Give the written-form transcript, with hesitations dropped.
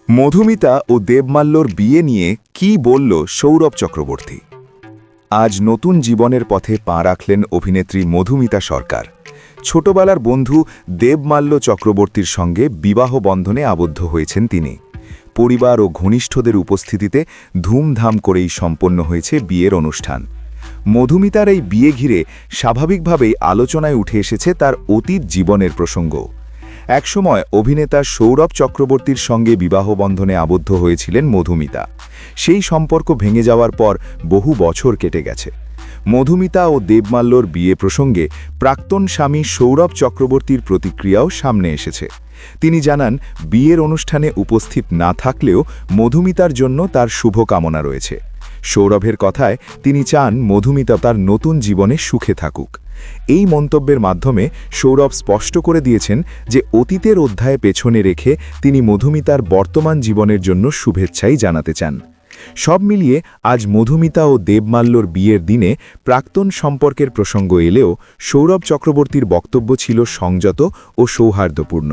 মধুমিতা ও দেবমাল্যর বিয়ে নিয়ে কী বলল সৌরভ চক্রবর্তী? আজ নতুন জীবনের পথে পা রাখলেন অভিনেত্রী মধুমিতা সরকার। ছোটবেলার বন্ধু দেবমাল্য চক্রবর্তীর সঙ্গে বিবাহ বন্ধনে আবদ্ধ হয়েছেন তিনি। পরিবার ও ঘনিষ্ঠদের উপস্থিতিতে ধুমধাম করেই সম্পন্ন হয়েছে বিয়ের অনুষ্ঠান। মধুমিতার এই বিয়ে ঘিরে স্বাভাবিকভাবেই আলোচনায় উঠে এসেছে তার অতীত জীবনের প্রসঙ্গ। একসময় অভিনেতা সৌরভ চক্রবর্তীর সঙ্গে বিবাহ বন্ধনে আবদ্ধ হয়েছিলেন মধুমিতা। সেই সম্পর্ক ভেঙে যাওয়ার পর বহু বছর কেটে গেছে। মধুমিতা ও দেবমাল্যর বিয়ে প্রসঙ্গে প্রাক্তন স্বামী সৌরভ চক্রবর্তীর প্রতিক্রিয়াও সামনে এসেছে। তিনি জানান, বিয়ের অনুষ্ঠানে উপস্থিত না থাকলেও মধুমিতার জন্য তার শুভকামনা রয়েছে। সৌরভের কথায় তিনি চান মধুমিতা তার নতুন জীবনে সুখে থাকুক। এই মন্তব্যের মাধ্যমে সৌরভ স্পষ্ট করে দিয়েছেন যে অতীতের অধ্যায় পেছনে রেখে তিনি মধুমিতার বর্তমান জীবনের জন্য শুভেচ্ছাই জানাতে চান। সব মিলিয়ে আজ মধুমিতা ও দেবমাল্যর বিয়ের দিনে প্রাক্তন সম্পর্কের প্রসঙ্গ এলেও সৌরভ চক্রবর্তীর বক্তব্য ছিল সংযত ও সৌহার্দ্যপূর্ণ।